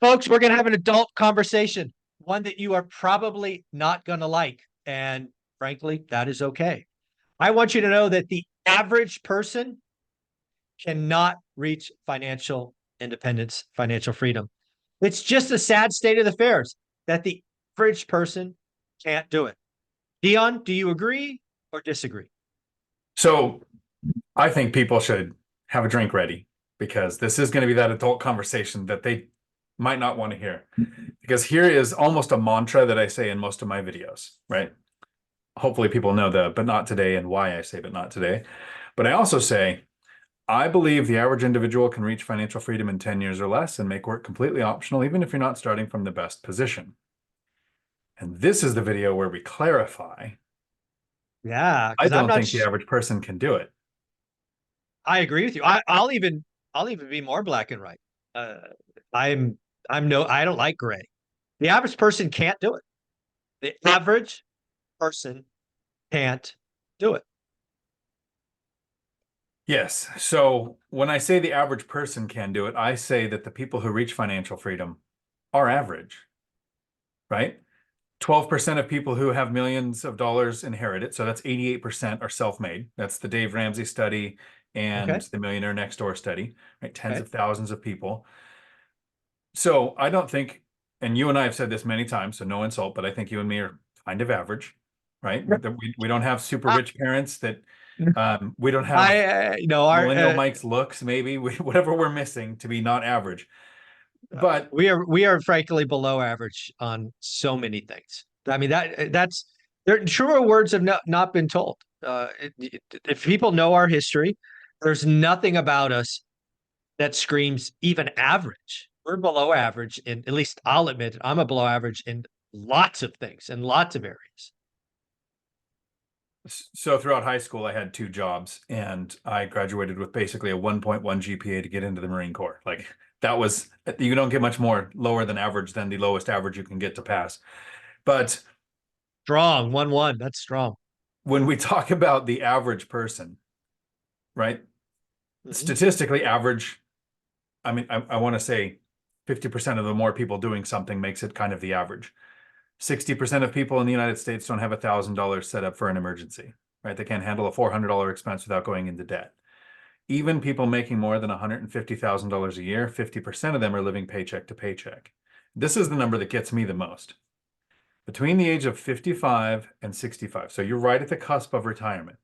Folks, we're going to have an adult conversation, one that you are probably not going to like. And frankly, that is okay. I want you to know that the average person cannot reach financial independence, financial freedom. It's just a sad state of affairs that the average person can't do it. Dion, do you agree or disagree? So I think people should have a drink ready because this is going to be that adult conversation that they might not want to hear. Because here is almost a mantra that I say in most of my videos, right? Hopefully people know the but not today and why I say but not today. But I also say, I believe the average individual can reach financial freedom in 10 years or less and make work completely optional, even if you're not starting from the best position. And this is the video where we clarify. Yeah, I because I'm don't not. think the average person can do it. I agree with you. I'll even be more black and white. Uh, I'm I'm no. I don't like gray. The average person can't do it. The average person can't do it. Yes. So when I say the average person can do it, I say that the people who reach financial freedom are average, right? 12% of people who have millions of dollars inherit it. So that's 88% are self-made. That's the Dave Ramsey study and Okay. the Millionaire Next Door study, right? Tens Okay. of thousands of people. So I don't think, and you and I have said this many times, so no insult, but I think you and me are kind of average, right? We don't have super I, rich parents that we don't have you know, our millennial Mike's looks, maybe whatever we're missing to be not average. But we are frankly below average on so many things. I mean that's there. Truer words have not been told. If people know our history, there's nothing about us that screams even average. We're below average, and at least I'll admit it, I'm a below average in lots of things in lots of areas. so throughout high school, I had two jobs and I graduated with basically a 1.1 GPA to get into the Marine Corps. Like that was, you don't get much more lower than average than the lowest average you can get to pass. But Strong 1-1. That's strong. when we talk about the average person, right? Mhm. Statistically average, I mean, I want to say 50% of the more people doing something makes it kind of the average. 60% of people in the United States don't have $1,000 set up for an emergency, right? They can't handle a $400 expense without going into debt. Even people making more than $150,000 a year, 50% of them are living paycheck to paycheck. This is the number that gets me the most. Between the age of 55 and 65, so you're right at the cusp of retirement,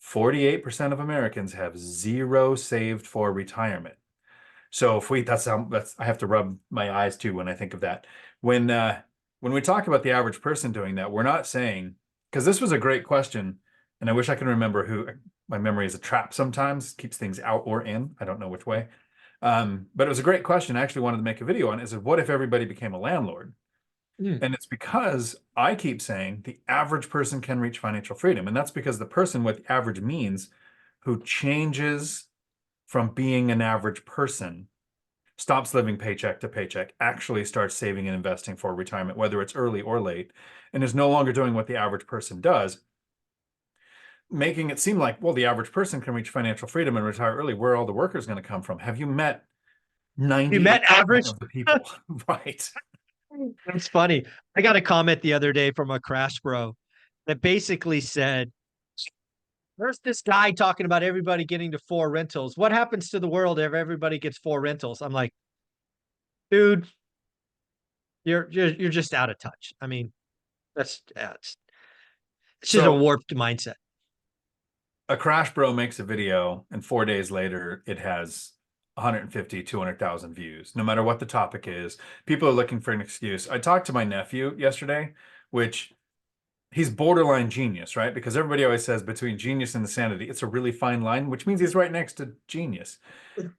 48% of Americans have zero saved for retirement. So if we, that's I have to rub my eyes too when I think of that. When we talk about the average person doing that, we're not saying, because this was a great question, and I wish I can remember who, my memory is a trap sometimes, keeps things out or in. I don't know which way. But it was a great question. I actually wanted to make a video on it. Is what if everybody became a landlord? Mm. And it's because I keep saying the average person can reach financial freedom. And that's because the person with average means who changes from being an average person, stops living paycheck to paycheck, actually starts saving and investing for retirement, whether it's early or late, and is no longer doing what the average person does, making it seem like, well, the average person can reach financial freedom and retire early. Where are all the workers going to come from? Have you met You met 98% average? of the people? Right. That's funny. I got a comment the other day from a crash bro that basically said, there's this guy talking about everybody getting to 4 rentals. What happens to the world if everybody gets 4 rentals? I'm like, dude, you're just out of touch. I mean, that's it's just a So warped mindset. a crash bro makes a video and 4 days later it has 150, 200,000 views, no matter what the topic is. People are looking for an excuse. I talked to my nephew yesterday, which he's borderline genius, right? Because everybody always says between genius and insanity, it's a really fine line, which means he's right next to genius.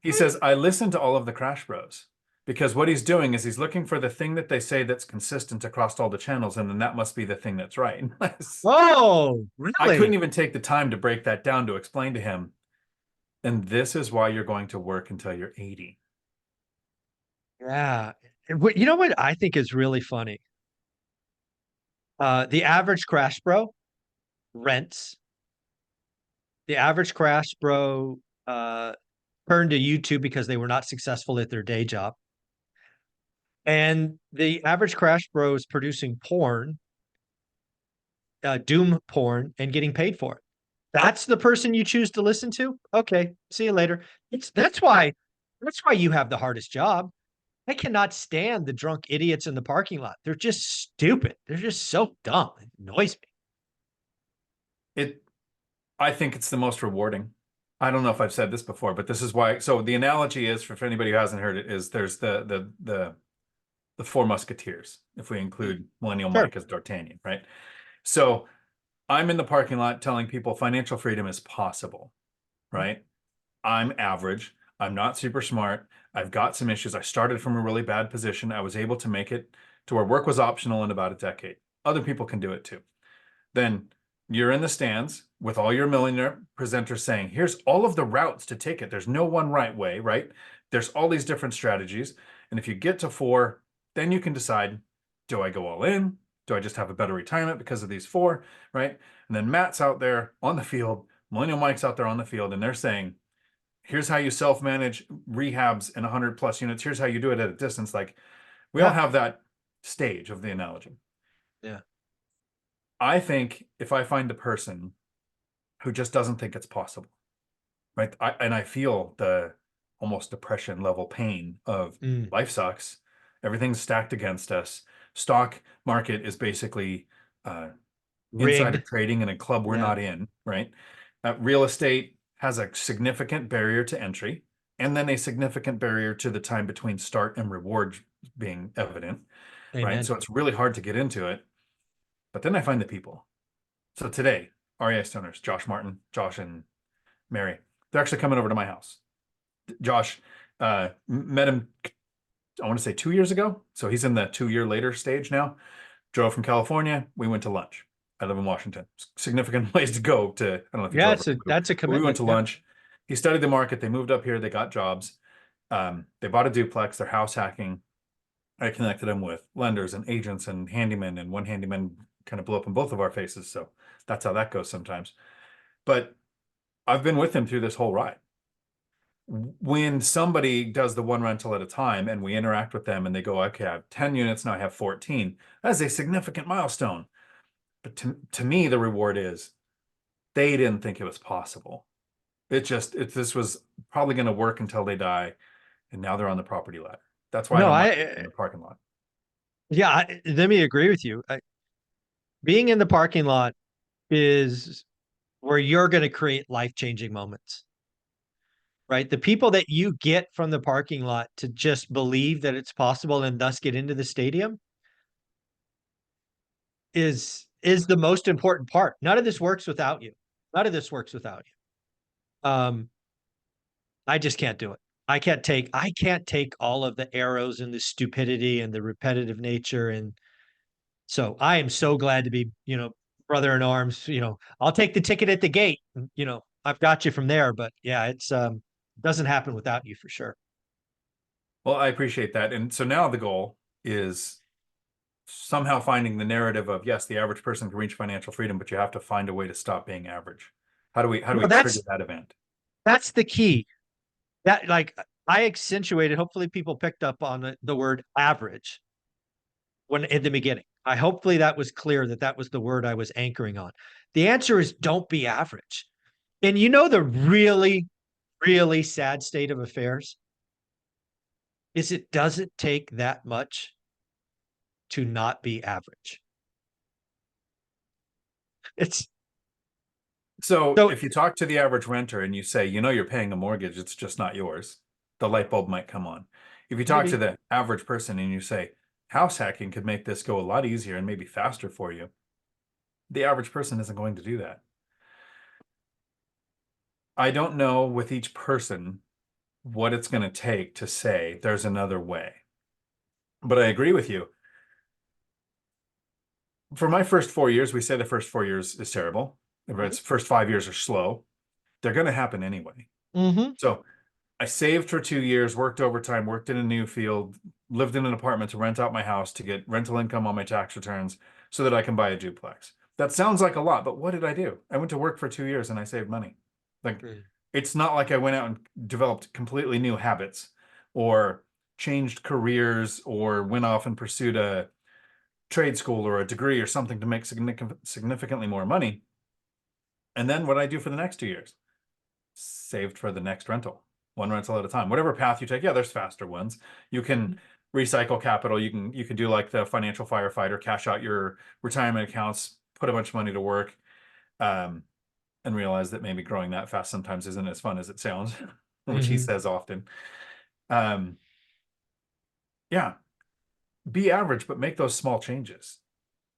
He says, I listen to all of the Crash Bros because what he's doing is he's looking for the thing that they say that's consistent across all the channels, and then that must be the thing that's right. Oh, I couldn't really? even take the time to break that down to explain to him. And this is why you're going to work until you're 80. Yeah. You know what I think is really funny? The average crash bro rents. The average crash bro uh, turned to YouTube because they were not successful at their day job. And the average crash bro is producing porn, doom porn, and getting paid for it. That's the person you choose to listen to? Okay, see you later. That's why you have the hardest job. I cannot stand the drunk idiots in the parking lot. They're just stupid. They're just so dumb. It annoys me. I think it's the most rewarding. I don't know if I've said this before, but this is why. So the analogy is, for anybody who hasn't heard it, is there's the Four Musketeers, if we include Millennial Sure. Mike as D'Artagnan, right? So I'm in the parking lot telling people financial freedom is possible, right? I'm average. I'm not super smart. I've got some issues. I started from a really bad position. I was able to make it to where work was optional in about a decade. Other people can do it too. Then you're in the stands with all your millionaire presenters saying, here's all of the routes to take it. There's no one right way, right? There's all these different strategies. And if you get to four, then you can decide, do I go all in? Do I just have a better retirement because of these four, right? And then Matt's out there on the field, Millennial Mike's out there on the field, and they're saying, here's how you self-manage rehabs in 100 plus units. Here's how you do it at a distance. Like, we all Yeah. have that stage of the analogy. Yeah. I think if I find a person who just doesn't think it's possible, right? And I feel the almost depression level pain of Mm. life sucks. Everything's stacked against us. Stock market is basically insider Rigged. trading in a club we're Yeah. not in, right? Real estate has a significant barrier to entry, and then a significant barrier to the time between start and reward being evident, right? Amen. So it's really hard to get into it. But then I find the people. So today, REI Stoners, Josh Martin, Josh and Mary, they're actually coming over to my house. Josh met him, I want to say 2 years ago. So he's in the 2 year later stage now. Drove from California. We went to lunch. I live in Washington. Significant ways to go to, I don't know if you Yeah, drove. that's a But we went commitment. to Yeah. lunch. He studied the market. They moved up here. They got jobs. They bought a duplex. They're house hacking. I connected them with lenders and agents and handymen, and one handyman kind of blew up in both of our faces. So that's how that goes sometimes. But I've been with him through this whole ride. When somebody does the one rental at a time and we interact with them and they go, okay, I have 10 units, now I have 14, that's a significant milestone. But to me, the reward is they didn't think it was possible. This was probably going to work until they die. And now they're on the property ladder. That's why I No, don't mind in the parking lot. let me agree with you. Being in the parking lot is where you're going to create life-changing moments, right? The people that you get from the parking lot to just believe that it's possible and thus get into the stadium is the most important part. None of this works without you. None of this works without you. I just can't do it. I can't take all of the arrows and the stupidity and the repetitive nature. And so I am so glad to be, brother in arms. I'll take the ticket at the gate. I've got you from there. But yeah, doesn't happen without you for sure. Well, I appreciate that. And so now the goal is somehow finding the narrative of, yes, the average person can reach financial freedom, but you have to find a way to stop being average. How do we Well, trigger that event? that's the key. That like I accentuated, hopefully people picked up on the word average when in the beginning. Hopefully that was clear that that was the word I was anchoring on. The answer is don't be average. And the really, really sad state of affairs is it doesn't take that much to not be average. It's So so if you talk to the average renter and you say, you're paying a mortgage, it's just not yours, the light bulb might come on. If you talk to maybe the average person and you say, house hacking could make this go a lot easier and maybe faster for you, the average person isn't going to do that. I don't know with each person what it's going to take to say there's another way. But I agree with you. For my first 4 years, we say the first 4 years is terrible. Its first 5 years are slow. They're going to happen anyway. Mhm. So I saved for 2 years, worked overtime, worked in a new field, lived in an apartment to rent out my house to get rental income on my tax returns so that I can buy a duplex. That sounds like a lot, but what did I do? I went to work for 2 years and I saved money. Like, Mm. it's not like I went out and developed completely new habits or changed careers or went off and pursued a trade school or a degree or something to make significantly more money. And then what I do for the next 2 years, saved for the next rental, one rental at a time, whatever path you take. Yeah, there's faster ones. You can recycle capital. You can do like the financial firefighter, cash out your retirement accounts, put a bunch of money to work, and realize that maybe growing that fast sometimes isn't as fun as it sounds, which he says often. Yeah, be average, but make those small changes.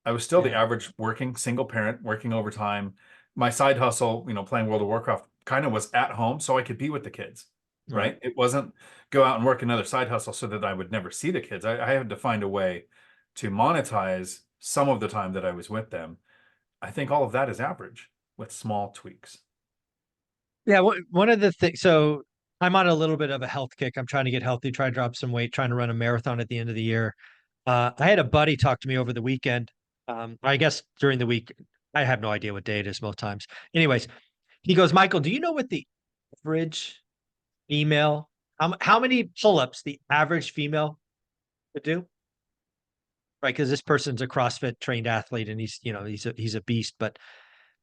I was still the Yeah. average working single parent, working overtime. My side hustle, playing World of Warcraft kind of was at home so I could be with the kids, right? It wasn't go out and work another side hustle so that I would never see the kids. I had to find a way to monetize some of the time that I was with them. I think all of that is average with small tweaks. Yeah, one of the things, so I'm on a little bit of a health kick. I'm trying to get healthy, try to drop some weight, trying to run a marathon at the end of the year. I had a buddy talk to me over the weekend. I guess during the week, I have no idea what day it is most times. Anyways, he goes, Michael, do you know what the average female, how many pull-ups the average female would do? Right, because this person's a CrossFit trained athlete and he's a beast.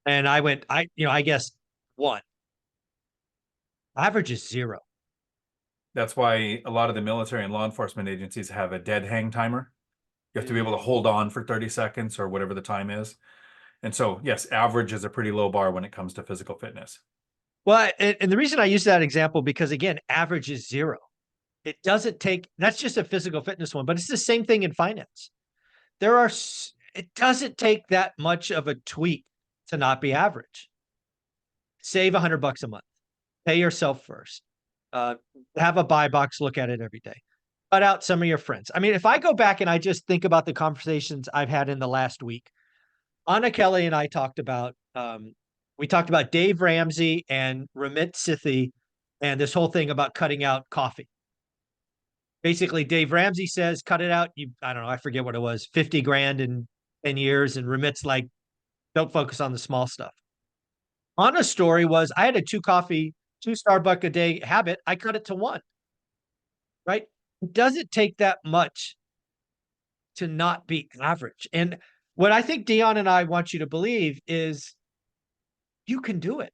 And I went, I guess one. Average is zero. That's why a lot of the military and law enforcement agencies have a dead hang timer. You have to be able to hold on for 30 seconds or whatever the time is. And so, yes, average is a pretty low bar when it comes to physical fitness. Well, and the reason I use that example, because again, average is zero. It doesn't take, that's just a physical fitness one, but it's the same thing in finance. It doesn't take that much of a tweak to not be average. Save $100 a month, pay yourself first, have a buy box, look at it every day, cut out some of your friends. I mean, if I go back and I just think about the conversations I've had in the last week, Anna Kelly and I talked about, we talked about Dave Ramsey and Ramit Sethi and this whole thing about cutting out coffee. Basically, Dave Ramsey says, cut it out. I don't know, I forget what it was, 50 grand in 10 years. And Ramit's like, don't focus on the small stuff. Anna's story was, I had a two Starbucks a day habit. I cut it to one, right? It doesn't take that much to not be average. And what I think Dion and I want you to believe is you can do it.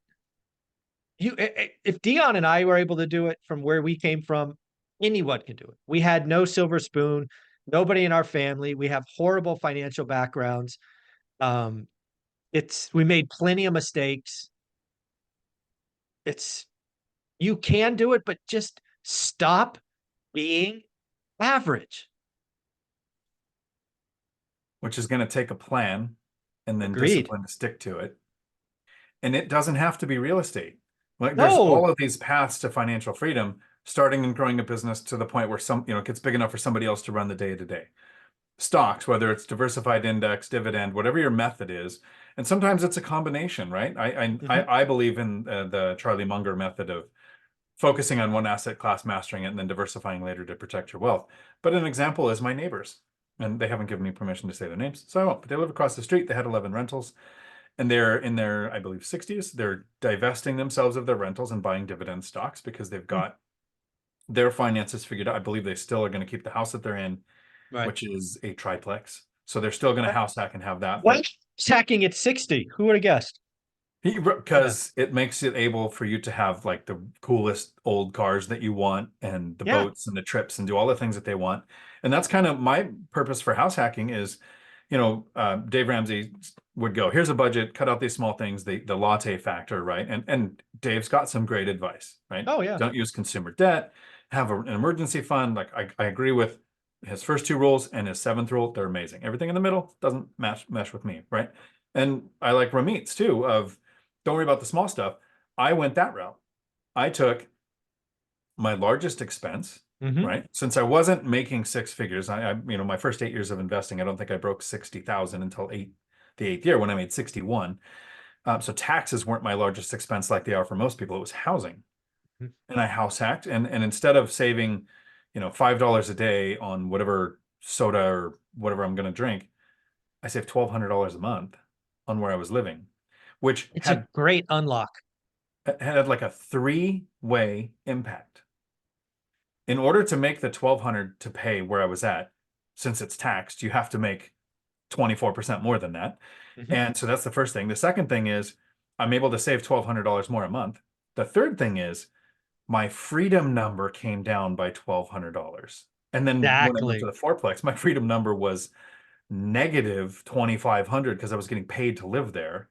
If Dion and I were able to do it from where we came from, anyone can do it. We had no silver spoon, nobody in our family. We have horrible financial backgrounds. We made plenty of mistakes. You can do it, but just stop being average. Which is going to take a plan and then Agreed. discipline to stick to it. And it doesn't have to be real estate. Like there's No. all of these paths to financial freedom, starting and growing a business to the point where it gets big enough for somebody else to run the day to day. Stocks, whether it's diversified index, dividend, whatever your method is. And sometimes it's a combination, right? I believe in the Charlie Munger method of focusing on one asset class, mastering it, and then diversifying later to protect your wealth. But an example is my neighbors. And they haven't given me permission to say their names, so I won't. But they live across the street. They had 11 rentals. And they're in their, I believe, 60s. They're divesting themselves of their rentals and buying dividend stocks because they've got their finances figured out. I believe they still are going to keep the house that they're in, which is a triplex. So they're still going to house hack and have that. What? Hacking at 60? Who would have guessed? Because it makes it able for you to have like the coolest old cars that you want and the boats and the trips and do all the things that they want. And that's kind of my purpose for house hacking is, Dave Ramsey would go, here's a budget, cut out these small things, the latte factor, right? And Dave's got some great advice, right? Oh, yeah. Don't use consumer debt, have an emergency fund. Like I agree with his first two rules and his seventh rule. They're amazing. Everything in the middle doesn't mesh with me, right? And I like Ramit's too of, don't worry about the small stuff. I went that route. I took my largest expense, right? Since I wasn't making six figures, my first 8 years of investing, I don't think I broke 60,000 until the eighth year when I made 61. So taxes weren't my largest expense like they are for most people. It was housing. And I house hacked. And instead of saving, $5 a day on whatever soda or whatever I'm going to drink, I saved $1,200 a month on where I was living, which It's a great unlock. had like a three-way impact. in order to make the 1,200 to pay where I was at, since it's taxed, you have to make 24% more than that. Mhm. And so that's the first thing. The second thing is I'm able to save $1,200 more a month. The third thing is my freedom number came down by $1,200. And then when I moved to Exactly. the fourplex, my freedom number was negative 2,500 because I was getting paid to live there,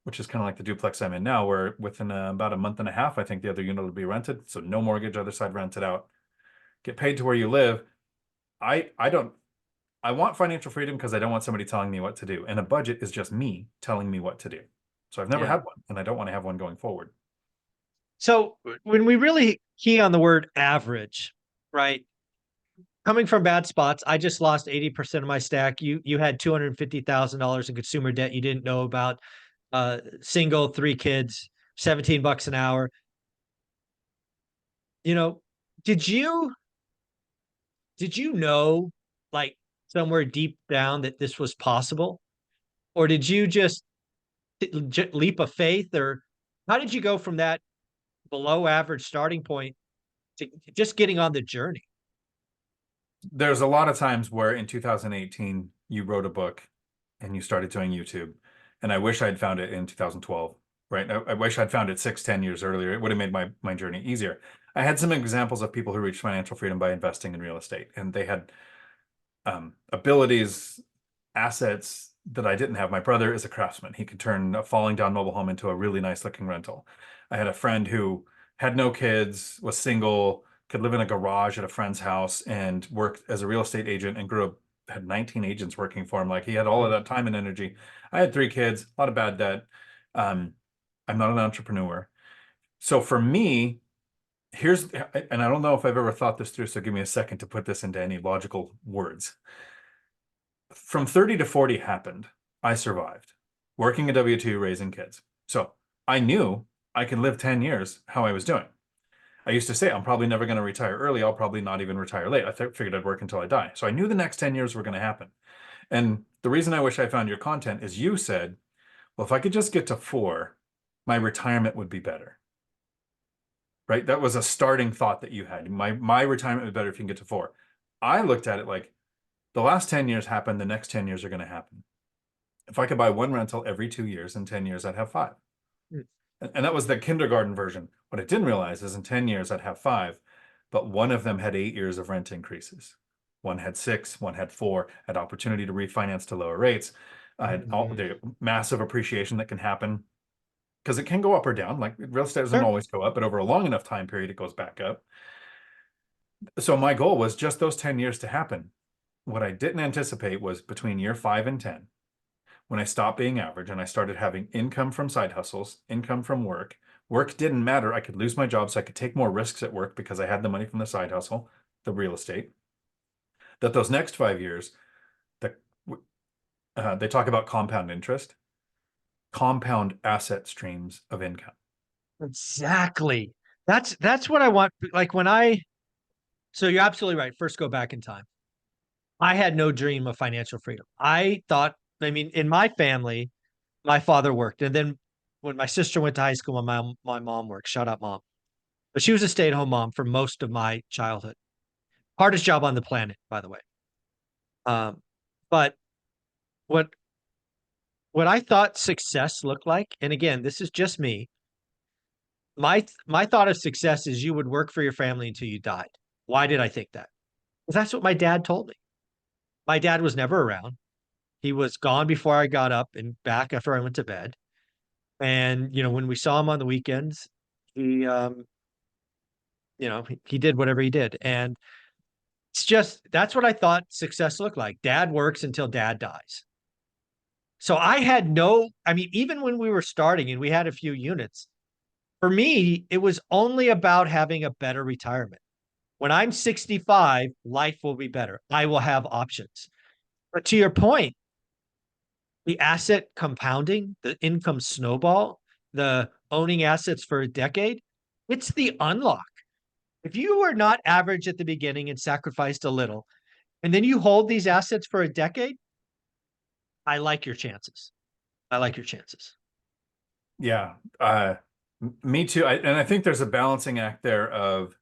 which is kind of like the duplex I'm in now, where within about a month and a half, I think the other unit will be rented. So no mortgage, other side rented out. Get paid to where you live. I don't I want financial freedom because I don't want somebody telling me what to do. And a budget is just me telling me what to do. So I've never Yeah. had one, and I don't want to have one going forward. So when we really key on the word average, right? Coming from bad spots, I just lost 80% of my stack. You had $250,000 in consumer debt you didn't know about. Single, 3 kids, 17 bucks an hour. You know, did you did you know like somewhere deep down that this was possible? Or did you just leap of faith? Or how did you go from that below average starting point to just getting on the journey? There's a lot of times where in 2018 you wrote a book and you started doing YouTube, and I wish I'd found it in 2012. Right? I wish I'd found it 6, 10 years earlier. It would have made my journey easier. I had some examples of people who reached financial freedom by investing in real estate, and they had abilities, assets that I didn't have. My brother is a craftsman. He could turn a falling down mobile home into a really nice looking rental. I had a friend who had no kids, was single, could live in a garage at a friend's house, and worked as a real estate agent and grew up, had 19 agents working for him. Like he had all of Mm. that time and energy. I had 3 kids, a lot of bad debt. Um, I'm not an entrepreneur. So for me, here's, and I don't know if I've ever thought this through, so give me a second to put this into any logical words. From 30 to 40 happened. I survived working a W-2, raising kids. So I knew I could live 10 years how I was doing. I used to say, I'm probably never going to retire early. I'll probably not even retire late. I figured I'd work until I die. So I knew the next 10 years were going to happen. And the reason I wish I found your content is you said, well, if I could just get to 4, my retirement would be better. Right? That was a starting thought that you had. My retirement would be better if you can get to 4. I looked at it like the last 10 years happened, the next 10 years are going to happen. If I could buy one rental every 2 years, in 10 years, I'd have 5. Mm. And that was the kindergarten version. What I didn't realize is in 10 years, I'd have 5, but one of them had 8 years of rent increases. One had 6, one had 4, had opportunity to refinance to lower rates. I had all Mm. the massive appreciation that can happen because it can go up or down. Like real estate doesn't Sure. always go up, but over a long enough time period, it goes back up. So my goal was just those 10 years to happen. What I didn't anticipate was between year 5 and 10, when I stopped being average and I started having income from side hustles, income from work. Work didn't matter. I could lose my job, so I could take more risks at work because I had the money from the side hustle, the real estate. That those next 5 years, the, they talk about compound interest, compound asset streams of income. Exactly. That's what I want. Like when I so you're absolutely right. First go back in time. I had no dream of financial freedom. I thought, I mean, in my family, my father worked. And then when my sister went to high school, my mom worked. Shout out mom. But she was a stay-at-home mom for most of my childhood. Hardest job on the planet, by the way. Um, but what what I thought success looked like, and again, this is just me. My thought of success is you would work for your family until you died. Why did I think that? Because that's what my dad told me. My dad was never around. He was gone before I got up and back after I went to bed. And when we saw him on the weekends, he he did whatever he did. And it's just that's what I thought success looked like. Dad works until dad dies. So I had no, I mean, even when we were starting and we had a few units, for me, it was only about having a better retirement. When I'm 65, life will be better. I will have options. But to your point, the asset compounding, the income snowball, the owning assets for a decade, it's the unlock. If you were not average at the beginning and sacrificed a little, and then you hold these assets for a decade, I like your chances. I like your chances. Yeah, me too. And I think there's a balancing act there of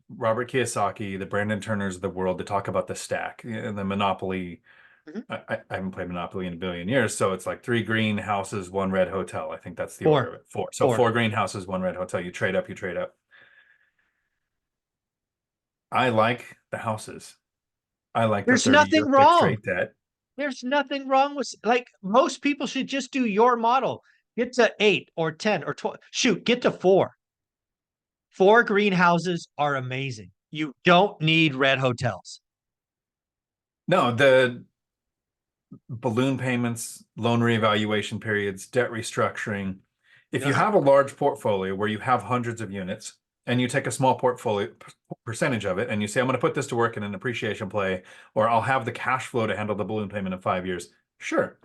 Robert Kiyosaki, the Brandon Turners of the world, to talk about the stack and the Monopoly. Mhm. I haven't played Monopoly in a billion years, so it's like 3 green houses, 1 red hotel. I think that's the order Four, of it. 4. So four. 4 green houses, 1 red hotel. You trade up, you trade up. I like the houses. I like the There's 30-year nothing fixed wrong. rate debt. There's nothing wrong with, like, most people should just do your model. Get to 8 or 10 or 12. Shoot, get to 4. 4 greenhouses are amazing. You don't need red hotels. No, the balloon payments, loan reevaluation periods, debt restructuring. If you Uh-huh. have a large portfolio where you have hundreds of units and you take a small portfolio percentage of it and you say, I'm going to put this to work in an appreciation play, or I'll have the cash flow to handle the balloon payment in 5 years. Sure.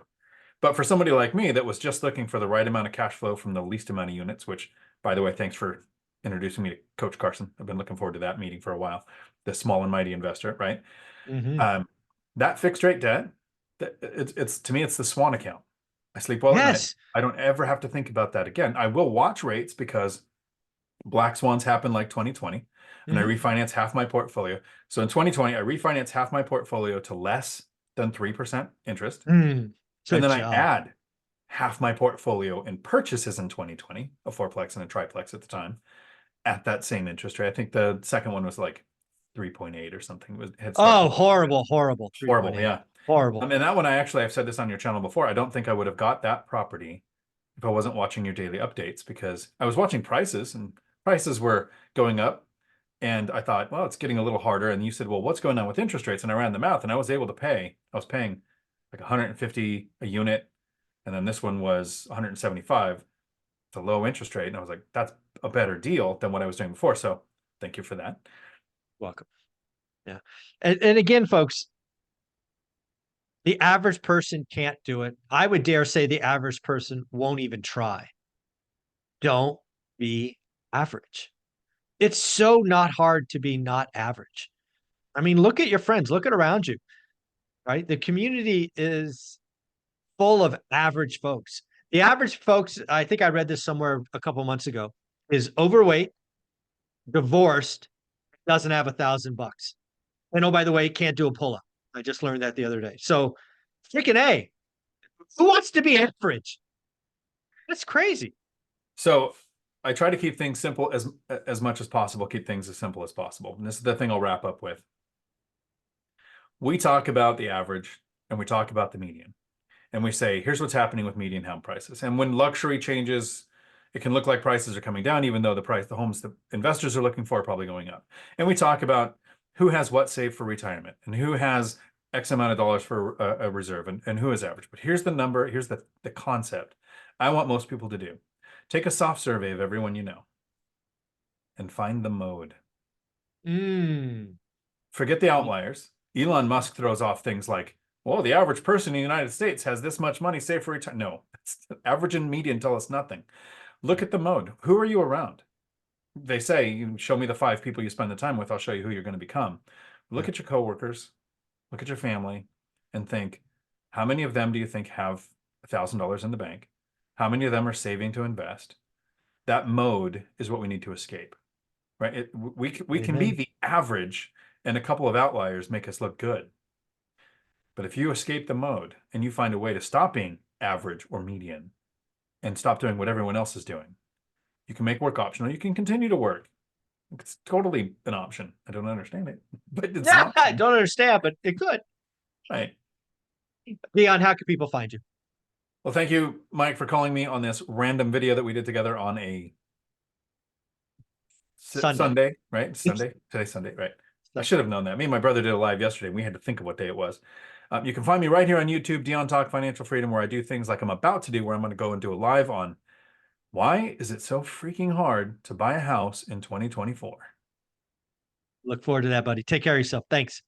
But for somebody like me that was just looking for the right amount of cash flow from the least amount of units, which, by the way, thanks for introducing me to Coach Carson. I've been looking forward to that meeting for a while. The small and mighty investor, right? Mhm. That fixed rate debt, it's to me, it's the swan account. I sleep well at night. Yes. I don't ever have to think about that again. I will watch rates because black swans happen like 2020, and I Mhm. refinance half my portfolio. So in 2020, I refinance half my portfolio to less than 3% interest. And Good then I job. add half my portfolio in purchases in 2020, a fourplex and a triplex at the time, at that same interest rate. I think the second one was like 3.8 or something. It was, had started Oh, to look horrible, horrible. horrible. 3.8. Yeah. Horrible. And that one, I've said this on your channel before. I don't think I would have got that property if I wasn't watching your daily updates, because I was watching prices and prices were going up. And I thought, well, it's getting a little harder. And you said, well, what's going on with interest rates? And I ran the math and I was able to pay. I was paying like 150 a unit. And then this one was 175. It's a low interest rate. And I was like, that's a better deal than what I was doing before. So thank you for that. Welcome. Yeah. And again, folks, the average person can't do it. I would dare say the average person won't even try. Don't be average. It's so not hard to be not average. I mean, look at your friends, look at around you, right? The community is full of average folks. The average folks, I think I read this somewhere a couple months ago, is overweight, divorced, doesn't have $1,000. And oh, by the way, can't do a pull-up. I just learned that the other day. So freaking A, who wants to be average? That's crazy. So I try to keep things simple as much as possible, keep things as simple as possible. And this is the thing I'll wrap up with. We talk about the average and we talk about the median. And we say, here's what's happening with median home prices. And when luxury changes, it can look like prices are coming down, even though the homes that investors are looking for are probably going up. And we talk about who has what saved for retirement and who has X amount of dollars for a reserve and who is average. But here's the number, here's the concept I want most people to do. Take a soft survey of everyone you know and find the mode. Mm. Forget the outliers. Elon Musk throws off things like, well, the average person in the United States has this much money saved for retirement. No, average and median tell us nothing. Look at the mode. Who are you around? They say, you show me the 5 people you spend the time with, I'll show you who you're going to become. Look Yeah. at your coworkers, look at your family, and think, how many of them do you think have $1,000 in the bank? How many of them are saving to invest? That mode is what we need to escape, right? We can be Amen. the average, and a couple of outliers make us look good. But if you escape the mode and you find a way to stop being average or median and stop doing what everyone else is doing, you can make work optional. You can continue to work. It's totally an option. I don't understand it, but it's an Yeah, I option. don't understand, but it could. Right. Dion, how can people find you? Well, thank you, Mike, for calling me on this random video that we did together on a Sunday. Sunday, right? Sunday. Today's Sunday, right? I should have known that. Me and my brother did a live yesterday. And we had to think of what day it was. You can find me right here on YouTube, Dion Talk Financial Freedom, where I do things like I'm about to do, where I'm going to go and do a live on why is it so freaking hard to buy a house in 2024. Look forward to that, buddy. Take care of yourself. Thanks.